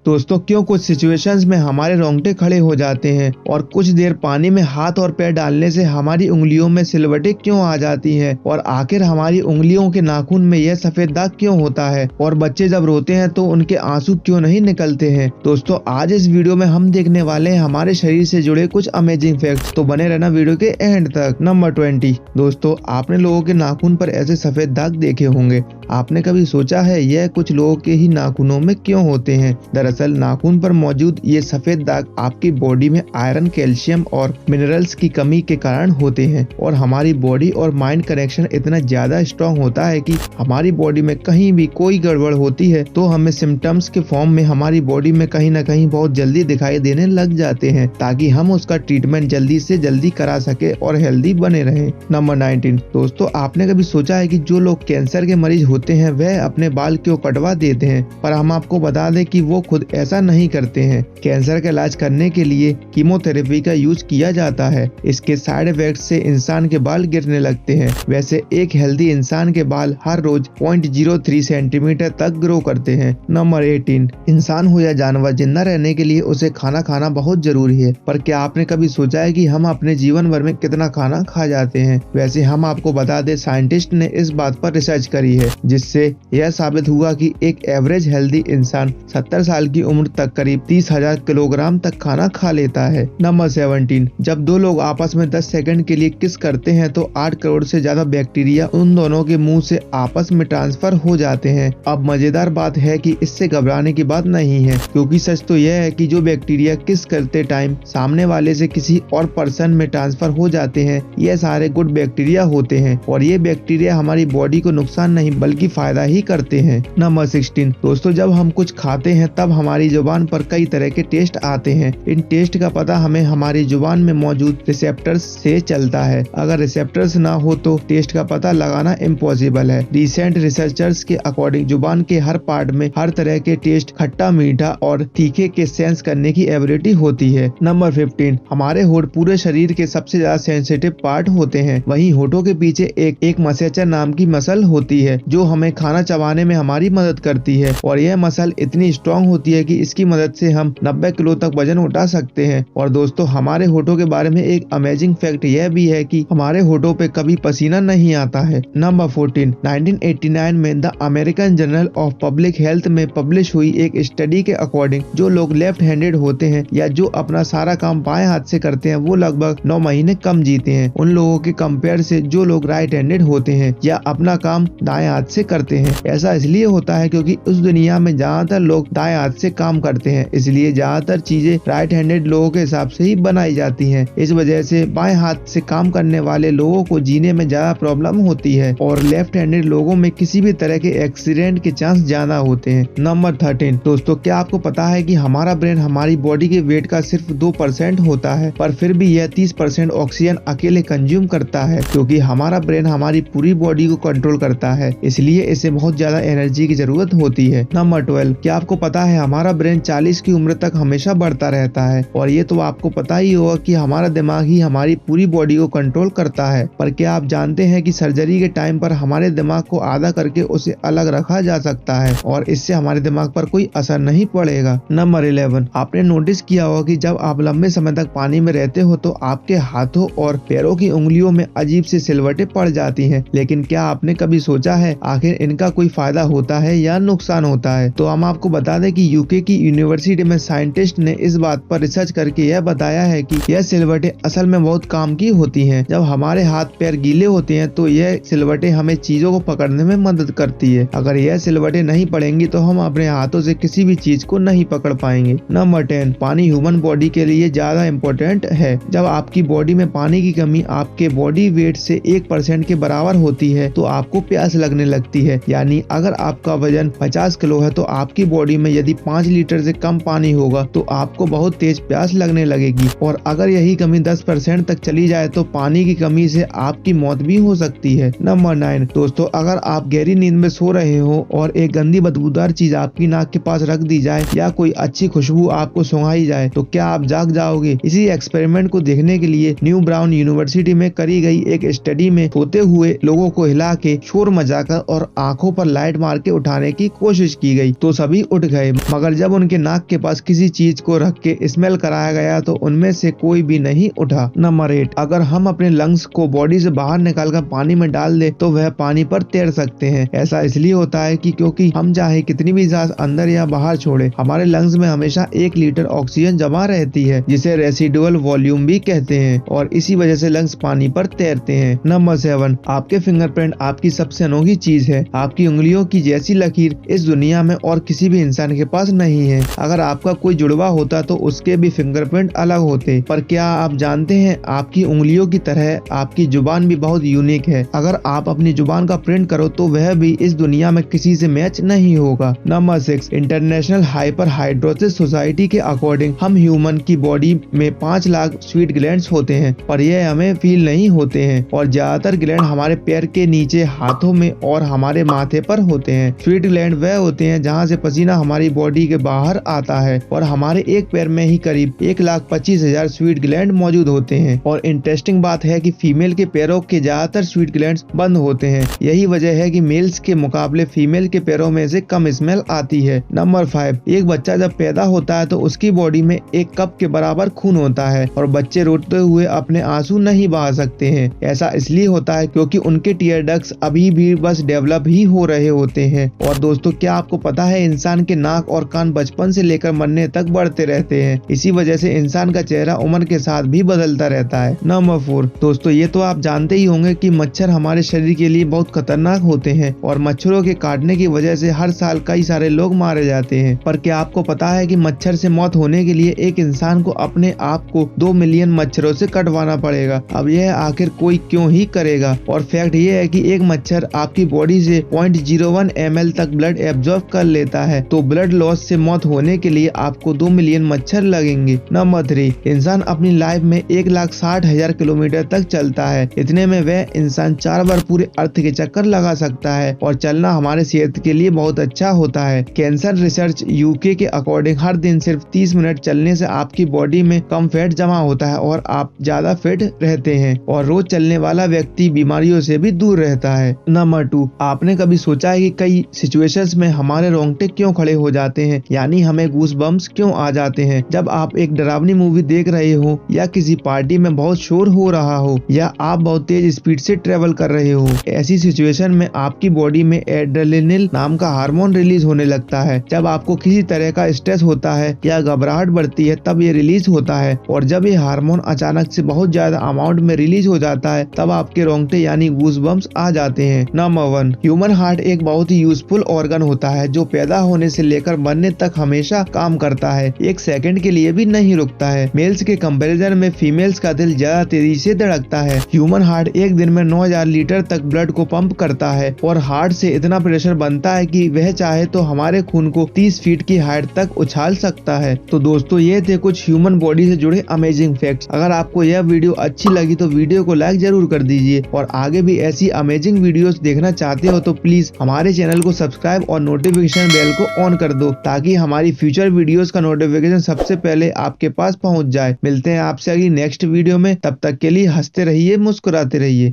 दोस्तों क्यों कुछ सिचुएशंस में हमारे रोंगटे खड़े हो जाते हैं और कुछ देर पानी में हाथ और पैर डालने से हमारी उंगलियों में सिलवटें क्यों आ जाती हैं और आखिर हमारी उंगलियों के नाखून में यह सफेद दाग क्यों होता है और बच्चे जब रोते हैं तो उनके आंसू क्यों नहीं निकलते हैं। दोस्तों आज इस वीडियो में हम देखने वाले हैं हमारे शरीर से जुड़े कुछ अमेजिंग फैक्ट्स, तो बने रहना वीडियो के एंड तक। नंबर 20। दोस्तों आपने लोगों के नाखून पर ऐसे सफेद दाग देखे होंगे। आपने कभी सोचा है यह कुछ लोगों के ही नाखूनों में क्यों होते हैं? दरअसल नाखून पर मौजूद ये सफेद दाग आपकी बॉडी में आयरन, कैल्शियम और मिनरल्स की कमी के कारण होते हैं और हमारी बॉडी और माइंड कनेक्शन इतना ज्यादा स्ट्रॉन्ग होता है कि हमारी बॉडी में कहीं भी कोई गड़बड़ होती है तो हमें सिम्टम्स के फॉर्म में हमारी बॉडी में कहीं न कहीं बहुत जल्दी दिखाई देने लग जाते हैं, ताकि हम उसका ट्रीटमेंट जल्दी से जल्दी करा सके और हेल्दी बने रहे। नंबर 19। दोस्तों आपने कभी सोचा है कि जो लोग कैंसर के मरीज होते हैं वह अपने बाल क्यों कटवा देते हैं? पर हम आपको बता दें कि वो खुद ऐसा नहीं करते हैं। कैंसर का इलाज करने के लिए कीमोथेरेपी का यूज किया जाता है। इसके साइड इफेक्ट से इंसान के बाल गिरने लगते हैं। वैसे एक हेल्दी इंसान के बाल हर रोज 0.03 सेंटीमीटर तक ग्रो करते हैं। नंबर 18। इंसान हो या जानवर, जिंदा रहने के लिए उसे खाना खाना बहुत जरूरी है, पर क्या आपने कभी सोचा है कि हम अपने जीवन भर में कितना खाना खा जाते हैं? वैसे हम आपको बता दें साइंटिस्ट ने इस बात पर रिसर्च करी है, जिससे यह साबित हुआ कि एक एवरेज हेल्दी इंसान 70 साल की उम्र तक करीब 30,000 किलोग्राम तक खाना खा लेता है। नंबर 17। जब दो लोग आपस में 10 सेकंड के लिए किस करते हैं तो 8 करोड़ से ज्यादा बैक्टीरिया उन दोनों के मुंह से आपस में ट्रांसफर हो जाते हैं। अब मजेदार बात है कि इससे घबराने की बात नहीं है, क्योंकि सच तो यह है कि जो बैक्टीरिया किस करते टाइम सामने वाले से किसी और पर्सन में ट्रांसफर हो जाते हैं, यह सारे गुड बैक्टीरिया होते हैं और ये बैक्टीरिया हमारी बॉडी को नुकसान नहीं बल्कि फायदा ही करते हैं। नंबर 16। दोस्तों जब हम कुछ खाते हैं तब हमारी जुबान पर कई तरह के टेस्ट आते हैं। इन टेस्ट का पता हमें हमारी जुबान में मौजूद रिसेप्टर्स से चलता है। अगर रिसेप्टर्स ना हो तो टेस्ट का पता लगाना इम्पॉसिबल है। रिसेंट रिसर्चर्स के अकॉर्डिंग जुबान के हर पार्ट में हर तरह के टेस्ट, खट्टा, मीठा और तीखे के सेंस करने की एबिलिटी होती है। नंबर 15। हमारे होंठ पूरे शरीर के सबसे ज्यादा सेंसिटिव पार्ट होते हैं। वहीं होठों के पीछे एक मसेचर नाम की मसल होती है जो हमें खाना चबाने में हमारी मदद करती है और यह मसल इतनी स्ट्रॉन्ग होती है कि इसकी मदद से हम 90 किलो तक वजन उठा सकते हैं। और दोस्तों हमारे होठों के बारे में एक अमेजिंग फैक्ट यह भी है कि हमारे होठों पे कभी पसीना नहीं आता है। नंबर 14। 1989 में the American journal of public health में पब्लिश हुई एक स्टडी के अकॉर्डिंग जो लोग लेफ्ट हैंडेड होते हैं या जो अपना सारा काम बाएं हाथ से करते हैं वो लगभग 9 महीने कम जीते हैं उन लोगों के कंपेयर से जो लोग राइट हैंडेड होते हैं या अपना काम दाएं हाथ से करते हैं। ऐसा इसलिए होता है क्योंकि उस दुनिया में ज्यादातर लोग दाएं हाथ से काम करते हैं, इसलिए ज्यादातर चीजें राइट हैंडेड लोगों के हिसाब से ही बनाई जाती हैं। इस वजह से बाएं हाथ से काम करने वाले लोगों को जीने में ज्यादा प्रॉब्लम होती है और लेफ्ट हैंडेड लोगों में किसी भी तरह के एक्सीडेंट के चांस ज्यादा होते हैं। नंबर 13। दोस्तों क्या आपको पता है कि हमारा ब्रेन हमारी बॉडी के वेट का सिर्फ 2% होता है, पर फिर भी यह 30% ऑक्सीजन अकेले कंज्यूम करता है, क्योंकि हमारा ब्रेन हमारी पूरी बॉडी को कंट्रोल करता है, इसलिए इसे बहुत ज्यादा एनर्जी की जरूरत होती है। नंबर 12। क्या आपको पता है हमारा ब्रेन 40 की उम्र तक हमेशा बढ़ता रहता है और ये तो आपको पता ही होगा कि हमारा दिमाग ही हमारी पूरी बॉडी को कंट्रोल करता है। पर क्या आप जानते हैं कि सर्जरी के टाइम पर हमारे दिमाग को आधा करके उसे अलग रखा जा सकता है और इससे हमारे दिमाग पर कोई असर नहीं पड़ेगा। नंबर 11। आपने नोटिस किया होगा कि जब आप लंबे समय तक पानी में रहते हो तो आपके हाथों और पैरों की उंगलियों में अजीब सी सिलवटें पड़ जाती हैं, लेकिन क्या आपने कभी सोचा है आखिर इनका कोई फायदा होता है या नुकसान होता है? तो हम आपको बता दें कि यूके की यूनिवर्सिटी में साइंटिस्ट ने इस बात पर रिसर्च करके यह बताया है कि यह सिलवटें असल में बहुत काम की होती हैं। जब हमारे हाथ पैर गीले होते हैं तो यह सिलवटें हमें चीजों को पकड़ने में मदद करती है। अगर यह सिलवटें नहीं पड़ेंगी तो हम अपने हाथों से किसी भी चीज को नहीं पकड़ पाएंगे। नंबर 10। पानी ह्यूमन बॉडी के लिए ज्यादा इम्पोर्टेंट है। जब आपकी बॉडी में पानी की कमी आपके बॉडी वेट से 1% के बराबर होती है तो आपको प्यास लगने लगती है। यानी अगर आपका वजन 50 किलो है तो आपकी बॉडी में यदि 5 लीटर से कम पानी होगा तो आपको बहुत तेज प्यास लगने लगेगी और अगर यही कमी 10% तक चली जाए तो पानी की कमी से आपकी मौत भी हो सकती है। नंबर 9। दोस्तों अगर आप गहरी नींद में सो रहे हो और एक गंदी बदबूदार चीज आपकी नाक के पास रख दी जाए या कोई अच्छी खुशबू आपको सुंघाई जाए तो क्या आप जाग जाओगे? इसी एक्सपेरिमेंट को देखने के लिए न्यू ब्राउन यूनिवर्सिटी में करी गई एक स्टडी में सोते हुए लोगों को हिला के, शोर मचाकर और आंखों पर लाइट मार के उठाने की कोशिश की गई तो सभी उठ गए, मगर जब उनके नाक के पास किसी चीज को रख के स्मेल कराया गया तो उनमें से कोई भी नहीं उठा। नंबर 8, अगर हम अपने लंग्स को बॉडी से बाहर निकालकर पानी में डाल दे तो वह पानी पर तैर सकते हैं। ऐसा इसलिए होता है कि क्योंकि हम चाहे कितनी भी सांस अंदर या बाहर छोड़े, हमारे लंग्स में हमेशा 1 लीटर ऑक्सीजन जमा रहती है, जिसे रेसिडुअल वॉल्यूम भी कहते हैं, और इसी वजह से लंग्स पानी पर तैरते हैं। नंबर 7, आपके फिंगरप्रिंट आपकी सबसे अनोखी चीज है। आपकी उंगलियों की जैसी लकीर इस दुनिया में और किसी भी इंसान के पास नहीं है। अगर आपका कोई जुड़वा होता तो उसके भी फिंगरप्रिंट अलग होते, पर क्या आप जानते हैं आपकी उंगलियों की तरह आपकी जुबान भी बहुत यूनिक है। अगर आप अपनी जुबान का प्रिंट करो तो वह भी इस दुनिया में किसी से मैच नहीं होगा। Number 6, international hyper hidrosis society के अकॉर्डिंग हम ह्यूमन की बॉडी में 5 लाख स्वीट ग्लैंड्स होते हैं, पर यह हमें फील नहीं होते हैं, और ज्यादातर ग्लैंड हमारे पैर के नीचे, हाथों में और हमारे माथे पर होते हैं। स्वीट ग्लैंड वह होते हैं जहाँ से पसीना हमारी बॉडी के बाहर आता है, और हमारे एक पैर में ही करीब 1,25,000 स्वीट ग्लैंड मौजूद होते हैं। और इंटरेस्टिंग बात है कि फीमेल के पैरों के ज्यादातर स्वीट ग्लैंड्स बंद होते हैं। यही वजह है कि मेल्स के मुकाबले फीमेल के पैरों में से कम स्मेल आती है। नंबर 5, एक बच्चा जब पैदा होता है तो उसकी बॉडी में 1 कप के बराबर खून होता है, और बच्चे रोते हुए अपने आंसू नहीं बहा सकते हैं। ऐसा इसलिए होता है क्योंकि उनके टीयर डक्ट्स अभी भी बस डेवलप ही हो रहे होते हैं। और दोस्तों, क्या आपको पता है इंसान के नाक और कान बचपन से लेकर मरने तक बढ़ते रहते हैं। इसी वजह से इंसान का चेहरा उम्र के साथ भी बदलता रहता है। नंबर 4, दोस्तों ये तो आप जानते ही होंगे कि मच्छर हमारे शरीर के लिए बहुत खतरनाक होते हैं, और मच्छरों के काटने की वजह से हर साल कई सारे लोग मारे जाते हैं। पर क्या आपको पता है कि मच्छर से मौत होने के लिए एक इंसान को अपने आप को 2 मिलियन मच्छरों से कटवाना पड़ेगा। अब यह आखिर कोई क्यों ही करेगा। और फैक्ट ये है कि एक मच्छर आपकी बॉडी से 0.01 ml तक ब्लड एब्जॉर्ब कर लेता है, तो ब्लड लॉस से मौत होने के लिए आपको 2 मिलियन मच्छर लगेंगे। नंबर 3, इंसान अपनी लाइफ में 1,60,000 किलोमीटर तक चलता है। इतने में वह इंसान 4 बार पूरे अर्थ के चक्कर लगा सकता है, और चलना हमारे सेहत के लिए बहुत अच्छा होता है। कैंसर रिसर्च यूके के अकॉर्डिंग हर दिन सिर्फ 30 मिनट चलने से आपकी बॉडी में कम फैट जमा होता है और आप ज्यादा फिट रहते हैं, और रोज चलने वाला व्यक्ति बीमारियों से भी दूर रहता है। नंबर 2, आपने कभी सोचा है कि कई सिचुएशंस में हमारे रोंगटे क्यों खड़े हो जाते हैं, यानी हमें गूस बम्स क्यों आ जाते हैं जब आप एक डरावनी मूवी देख रहे हो, या किसी पार्टी में बहुत शोर हो रहा हो, या आप बहुत तेज स्पीड से ट्रेवल कर रहे हो। ऐसी सिचुएशन में आपकी बॉडी में एड्रेनलिन नाम का हार्मोन रिलीज होने लगता है। जब आपको किसी तरह का स्ट्रेस होता है या घबराहट बढ़ती है तब ये रिलीज होता है, और जब ये हार्मोन अचानक से बहुत ज्यादा अमाउंट में रिलीज हो जाता है तब आपके रोंगटे यानी गूस बम्स आ जाते हैं। नंबर 1, ह्यूमन हार्ट एक बहुत ही यूजफुल ऑर्गन होता है जो पैदा होने से लेकर मरने तक हमेशा काम करता है, 1 सेकंड के लिए भी नहीं रुकता है। मेल्स के कंपैरिजन में फीमेल्स का दिल ज्यादा तेजी से धड़कता है। ह्यूमन हार्ट एक दिन में 9,000 लीटर तक ब्लड को पंप करता है, और हार्ट से इतना प्रेशर बनता है कि वह चाहे तो हमारे खून को 30 फीट की हाइट तक उछाल सकता है। तो दोस्तों, ये थे कुछ ह्यूमन बॉडी से जुड़े अमेजिंग फैक्ट्स। अगर आपको यह वीडियो अच्छी लगी तो वीडियो को लाइक जरूर कर दीजिए, और आगे भी ऐसी अमेजिंग वीडियोस देखना चाहते हो तो प्लीज हमारे चैनल को सब्सक्राइब और नोटिफिकेशन बेल को ऑन कर दो, ताकि हमारी फ्यूचर वीडियोस का नोटिफिकेशन सबसे पहले आपके पास पहुंच जाए। मिलते हैं आपसे अगली नेक्स्ट वीडियो में, तब तक के लिए हंसते रहिए, मुस्कुराते रहिए।